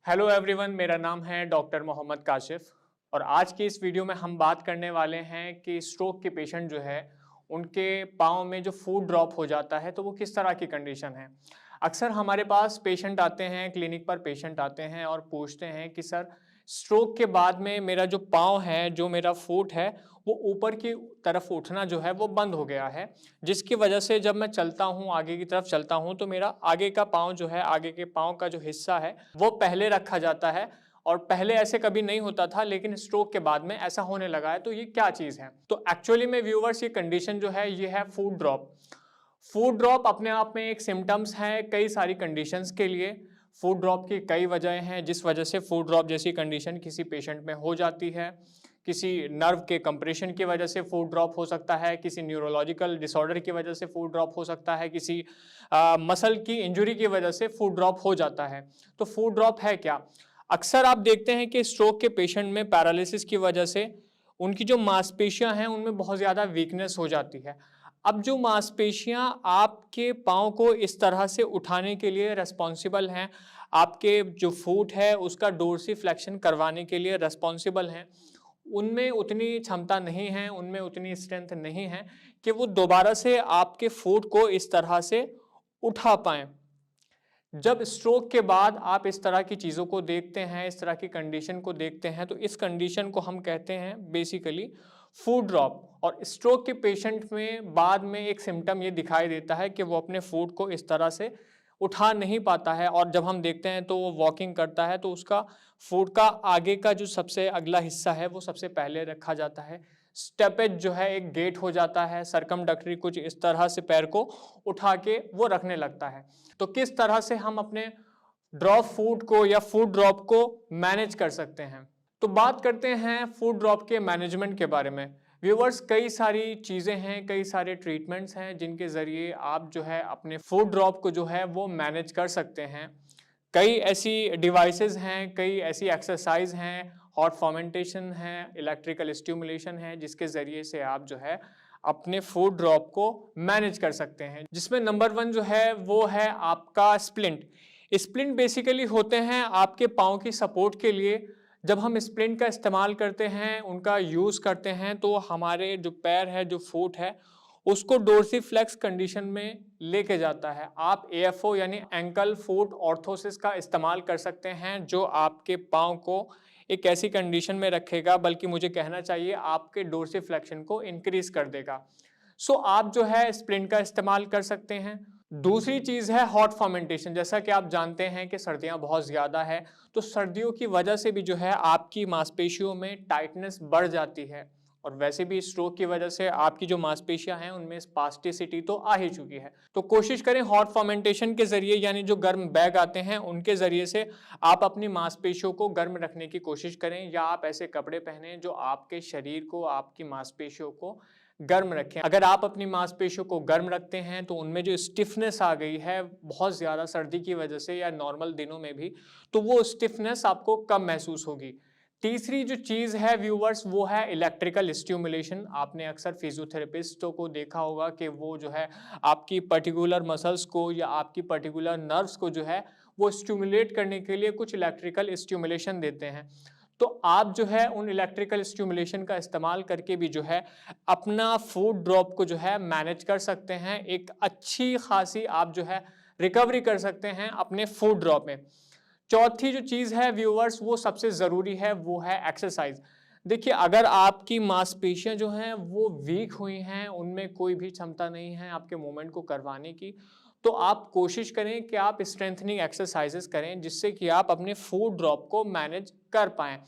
Hello everyone, मेरा नाम है डॉक्टर मोहम्मद काशिफ और आज की इस वीडियो में हम बात करने वाले हैं कि स्ट्रोक के पेशेंट जो है उनके पाँव में जो फूड ड्रॉप हो जाता है तो वो किस तरह की कंडीशन है। अक्सर हमारे पास पेशेंट आते हैं, क्लिनिक पर पेशेंट आते हैं और पूछते हैं कि सर स्ट्रोक के बाद में मेरा जो पाँव है, जो मेरा फुट है, वो ऊपर की तरफ उठना जो है वो बंद हो गया है, जिसकी वजह से जब मैं चलता हूँ, आगे की तरफ चलता हूँ तो मेरा आगे का पाँव जो है, आगे के पाँव का जो हिस्सा है वो पहले रखा जाता है और पहले ऐसे कभी नहीं होता था, लेकिन स्ट्रोक के बाद में ऐसा होने लगा है। तो ये क्या चीज़ है? तो एक्चुअली में व्यूअर्स, ये कंडीशन जो है ये है फूड ड्रॉप। फूड ड्रॉप अपने आप में एक सिम्टम्स है कई सारी कंडीशंस के लिए। फूड ड्रॉप की कई वजहें हैं जिस वजह से फूड ड्रॉप जैसी कंडीशन किसी पेशेंट में हो जाती है। किसी नर्व के कंप्रेशन की वजह से फूड ड्रॉप हो सकता है, किसी न्यूरोलॉजिकल डिसऑर्डर की वजह से फूड ड्रॉप हो सकता है, किसी मसल की इंजरी की वजह से फूड ड्रॉप हो जाता है। तो फूड ड्रॉप है क्या? अक्सर आप देखते हैं कि स्ट्रोक के पेशेंट में पैरालिसिस की वजह से उनकी जो मांसपेशियां हैं उनमें बहुत ज़्यादा वीकनेस हो जाती है। अब जो मांसपेशियां आपके पाँव को इस तरह से उठाने के लिए रिस्पॉन्सिबल हैं, आपके जो फुट है उसका डोर्सीफ्लेक्शन करवाने के लिए रिस्पॉन्सिबल हैं, उनमें उतनी क्षमता नहीं है, उनमें उतनी स्ट्रेंथ नहीं है कि वो दोबारा से आपके फुट को इस तरह से उठा पाएँ। जब स्ट्रोक के बाद आप इस तरह की चीज़ों को देखते हैं, इस तरह की कंडीशन को देखते हैं, तो इस कंडीशन को हम कहते हैं बेसिकली फूड ड्रॉप। और स्ट्रोक के पेशेंट में बाद में एक सिम्टम ये दिखाई देता है कि वो अपने फूड को इस तरह से उठा नहीं पाता है और जब हम देखते हैं तो वो वॉकिंग करता है तो उसका फूड का आगे का जो सबसे अगला हिस्सा है वो सबसे पहले रखा जाता है। स्टेपेज जो है एक गेट हो जाता है, सरकमडक्टरी कुछ इस तरह से पैर को उठा के वो रखने लगता है। तो किस तरह से हम अपने ड्रॉप फूड को या फूड ड्रॉप को मैनेज कर सकते हैं? तो बात करते हैं फूड ड्रॉप के मैनेजमेंट के बारे में। व्यूअर्स, कई सारी चीज़ें हैं, कई सारे ट्रीटमेंट्स हैं जिनके ज़रिए आप जो है अपने फूड ड्रॉप को जो है वो मैनेज कर सकते हैं। कई ऐसी डिवाइसेस हैं, कई ऐसी एक्सरसाइज हैं, हॉट फर्मेंटेशन है, इलेक्ट्रिकल स्टिमुलेशन है, जिसके ज़रिए से आप जो है अपने फूड ड्रॉप को मैनेज कर सकते हैं। जिसमें नंबर 1 जो है वो है आपका स्प्लिंट। स्प्लिंट बेसिकली होते हैं आपके पाँव की सपोर्ट के लिए। जब हम स्प्लिंट का इस्तेमाल करते हैं, उनका यूज़ करते हैं, तो हमारे जो पैर है, जो फुट है, उसको डोर्सीफ्लेक्स कंडीशन में लेके जाता है। आप एएफओ यानी एंकल फुट ऑर्थोसिस का इस्तेमाल कर सकते हैं, जो आपके पाँव को एक ऐसी कंडीशन में रखेगा, बल्कि मुझे कहना चाहिए आपके डोर्सीफ्लेक्शन को इंक्रीज कर देगा। सो आप जो है स्प्लिंट का इस्तेमाल कर सकते हैं। दूसरी चीज़ है हॉट फर्मेंटेशन। जैसा कि आप जानते हैं कि सर्दियाँ बहुत ज़्यादा है, तो सर्दियों की वजह से भी जो है आपकी मांसपेशियों में टाइटनेस बढ़ जाती है और वैसे भी स्ट्रोक की वजह से आपकी जो मांसपेशियां हैं उनमें स्पास्टिसिटी तो आ ही चुकी है। तो कोशिश करें हॉट फर्मेंटेशन के जरिए, यानी जो गर्म बैग आते हैं उनके जरिए से आप अपनी मांसपेशियों को गर्म रखने की कोशिश करें, या आप ऐसे कपड़े पहने जो आपके शरीर को, आपकी मांसपेशियों को गर्म रखें। अगर आप अपनी मांसपेशियों को गर्म रखते हैं तो उनमें जो स्टिफनेस आ गई है बहुत ज़्यादा सर्दी की वजह से या नॉर्मल दिनों में भी, तो वो स्टिफनेस आपको कम महसूस होगी। तीसरी जो चीज़ है व्यूअर्स, वो है इलेक्ट्रिकल स्टिमुलेशन। आपने अक्सर फिजियोथेरेपिस्टों को देखा होगा कि वो जो है आपकी पर्टिकुलर मसल्स को या आपकी पर्टिकुलर नर्व्स को जो है वो स्टिमुलेट करने के लिए कुछ इलेक्ट्रिकल स्टिमुलेशन देते हैं। तो आप जो है उन इलेक्ट्रिकल स्टिमुलेशन का इस्तेमाल करके भी जो है अपना फूड ड्रॉप को जो है मैनेज कर सकते हैं। एक अच्छी खासी आप जो है रिकवरी कर सकते हैं अपने फूड ड्रॉप में। चौथी जो चीज़ है व्यूअर्स, वो सबसे ज़रूरी है, वो है एक्सरसाइज। देखिए, अगर आपकी मांसपेशियां जो हैं वो वीक हुई हैं, उनमें कोई भी क्षमता नहीं है आपके मूवमेंट को करवाने की, तो आप कोशिश करें कि आप स्ट्रेंथनिंग एक्सरसाइजेस करें जिससे कि आप अपने फूड ड्रॉप को मैनेज कर पाएँ।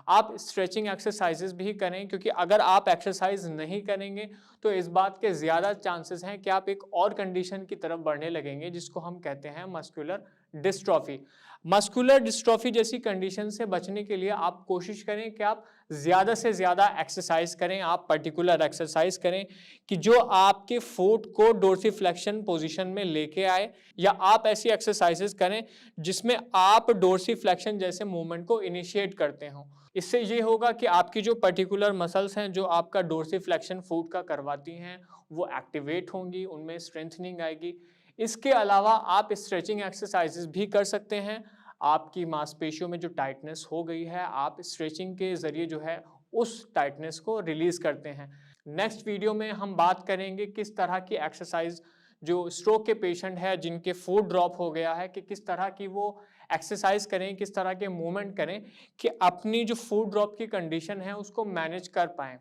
आप स्ट्रेचिंग एक्सरसाइजेस भी करें, क्योंकि अगर आप एक्सरसाइज नहीं करेंगे तो इस बात के ज़्यादा चांसेस हैं कि आप एक और कंडीशन की तरफ बढ़ने लगेंगे जिसको हम कहते हैं मस्कुलर डिस्ट्रॉफी। मस्कुलर डिस्ट्रॉफी जैसी कंडीशन से बचने के लिए आप कोशिश करें कि आप ज़्यादा से ज़्यादा एक्सरसाइज करें, आप पर्टिकुलर एक्सरसाइज करें कि जो आपके फुट को डोर्सीफ्लेक्शन पोजीशन में लेके आए, या आप ऐसी एक्सरसाइजेस करें जिसमें आप डोर्सीफ्लेक्शन जैसे मूवमेंट को इनिशिएट करते हो। इससे ये होगा कि आपकी जो पर्टिकुलर मसल्स हैं जो आपका डोर्सीफ्लेक्शन फुट का करवाती हैं वो एक्टिवेट होंगी, उनमें स्ट्रेंथनिंग आएगी। इसके अलावा आप स्ट्रेचिंग एक्सरसाइजेस भी कर सकते हैं। आपकी मांसपेशियों में जो टाइटनेस हो गई है, आप स्ट्रेचिंग के ज़रिए जो है उस टाइटनेस को रिलीज़ करते हैं। नेक्स्ट वीडियो में हम बात करेंगे किस तरह की एक्सरसाइज जो स्ट्रोक के पेशेंट है जिनके फूड ड्रॉप हो गया है कि किस तरह की वो एक्सरसाइज करें, किस तरह के मूवमेंट करें कि अपनी जो फूड ड्रॉप की कंडीशन है उसको मैनेज कर पाएँ।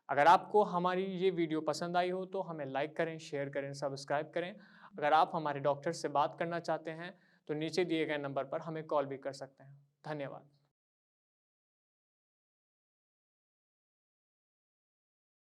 अगर आपको हमारी ये वीडियो पसंद आई हो तो हमें लाइक करें, शेयर करें, सब्सक्राइब करें। अगर आप हमारे डॉक्टर से बात करना चाहते हैं तो नीचे दिए गए नंबर पर हमें कॉल भी कर सकते हैं। धन्यवाद।